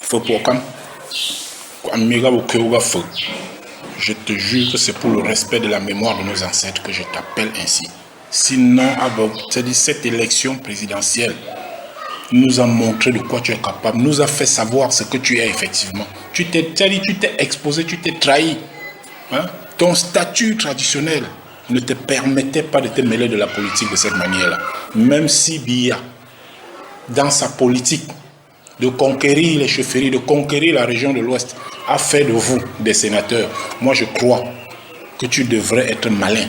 Faut pour quand je te jure que c'est pour le respect de la mémoire de nos ancêtres que je t'appelle ainsi. Sinon, cette élection présidentielle nous a montré de quoi tu es capable, nous a fait savoir ce que tu es effectivement. Tu t'es exposé, tu t'es trahi. Hein? Ton statut traditionnel ne te permettait pas de te mêler de la politique de cette manière-là. Même si Biya, dans sa politique, de conquérir les chefferies, de conquérir la région de l'Ouest, a fait de vous des sénateurs. Moi, je crois que tu devrais être malin.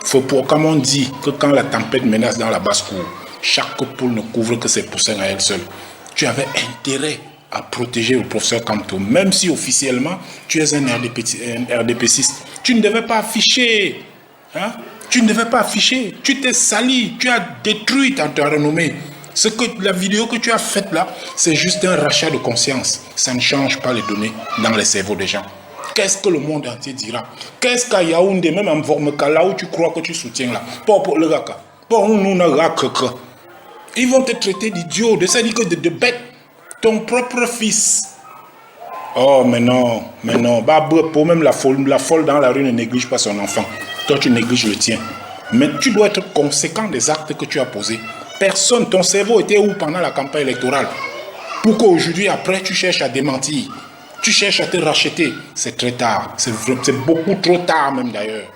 Faut pour, comme on dit, que quand la tempête menace dans la basse-cour, chaque poule ne couvre que ses poussins à elle seule. Tu avais intérêt à protéger le professeur Kamto, même si officiellement, tu es un RDPciste. Tu ne devais pas afficher. Hein? Tu ne devais pas afficher. Tu t'es sali, tu as détruit ta renommée. La vidéo que tu as faite là, c'est juste un rachat de conscience. Ça ne change pas les données dans les cerveaux des gens. Qu'est-ce que le monde entier dira? Qu'est-ce qu'à Yaoundé, même en Vormeka, là où tu crois que tu soutiens là, pour le gars, pour nous, ils vont te traiter d'idiot, de bête. Ton propre fils. Oh, mais non. Pour même la folle dans la rue ne néglige pas son enfant. Toi, tu négliges le tien. Mais tu dois être conséquent des actes que tu as posés. Personne, ton cerveau était où pendant la campagne électorale? Pourquoi aujourd'hui, après, tu cherches à démentir? Tu cherches à te racheter? C'est très tard. C'est beaucoup trop tard même d'ailleurs.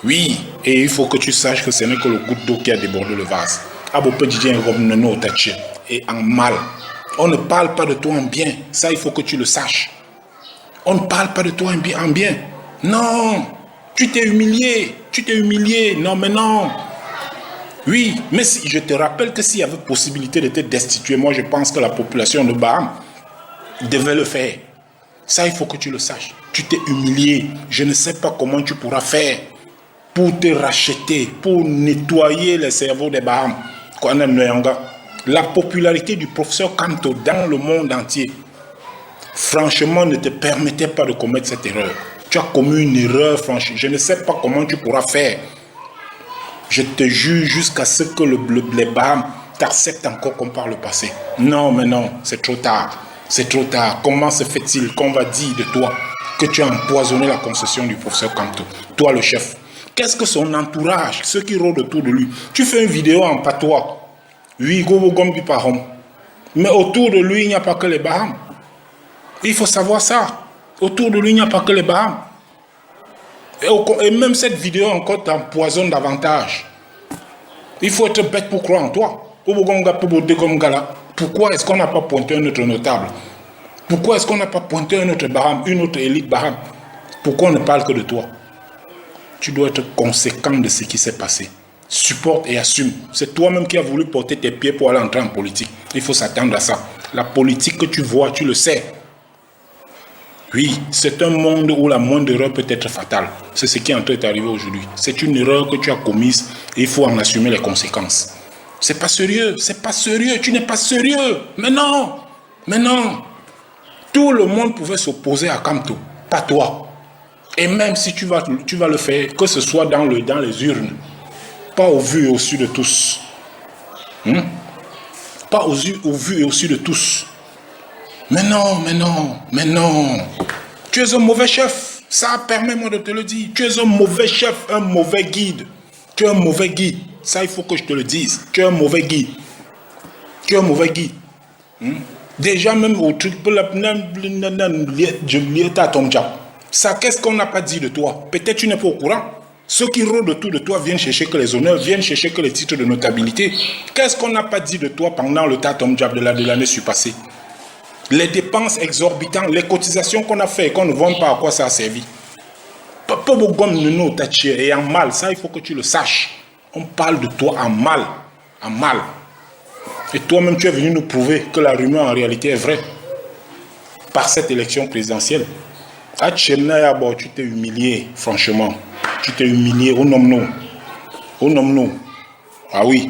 Oui, et il faut que tu saches que ce n'est que le goutte d'eau qui a débordé le vase. Et en mal. On ne parle pas de toi en bien. Ça, il faut que tu le saches. On ne parle pas de toi en bien. Non. Tu t'es humilié. Non, mais non. Oui, mais si, je te rappelle que s'il y avait possibilité de te destituer, moi je pense que la population de Baham devait le faire. Ça, il faut que tu le saches. Tu t'es humilié. Je ne sais pas comment tu pourras faire pour te racheter, pour nettoyer les cerveaux des Baham. La popularité du professeur Kamto dans le monde entier, franchement, ne te permettait pas de commettre cette erreur. Tu as commis une erreur, franchement. Je ne sais pas comment tu pourras faire. Je te jure jusqu'à ce que les Baham t'acceptent encore comme par le passé. Non, mais non, c'est trop tard. C'est trop tard. Comment se fait-il qu'on va dire de toi que tu as empoisonné la concession du professeur Kamto? Toi, le chef. Qu'est-ce que son entourage, ceux qui rôdent autour de lui? Tu fais une vidéo en patois. Oui, mais autour de lui, il n'y a pas que les Baham. Il faut savoir ça. Autour de lui, il n'y a pas que les Baham. Et même cette vidéo encore t'empoisonne davantage. Il faut être bête pour croire en toi. Pourquoi est-ce qu'on n'a pas pointé un autre notable? Pourquoi est-ce qu'on n'a pas pointé un autre Baham, une autre élite Baham? Pourquoi on ne parle que de toi? Tu dois être conséquent de ce qui s'est passé. Supporte et assume. C'est toi-même qui as voulu porter tes pieds pour aller entrer en politique. Il faut s'attendre à ça. La politique que tu vois, tu le sais. Oui, c'est un monde où la moindre erreur peut être fatale. C'est ce qui est en train d'arriver aujourd'hui. C'est une erreur que tu as commise et il faut en assumer les conséquences. C'est pas sérieux, tu n'es pas sérieux. Mais non. Tout le monde pouvait s'opposer à Kamto, pas toi. Et même si tu vas le faire, que ce soit dans les urnes, pas au vu et au su de tous. Pas au vu et au su de tous. Mais non. Tu es un mauvais chef. Ça, permets-moi de te le dire. Tu es un mauvais chef, un mauvais guide. Tu es un mauvais guide. Ça, il faut que je te le dise. Tu es un mauvais guide. Déjà, même au truc, ça, qu'est-ce qu'on n'a pas dit de toi? Peut-être tu n'es pas au courant. Ceux qui rôdent autour de toi viennent chercher que les honneurs, viennent chercher que les titres de notabilité. Qu'est-ce qu'on n'a pas dit de toi pendant le Tatom Diab de l'année surpassée? Les dépenses exorbitantes, les cotisations qu'on a fait et qu'on ne voit pas à quoi ça a servi. Et en mal, ça il faut que tu le saches. On parle de toi en mal. Et toi-même tu es venu nous prouver que la rumeur en réalité est vraie. Par cette élection présidentielle. Tu t'es humilié, franchement. Tu t'es humilié, on nomme nous. Ah oui.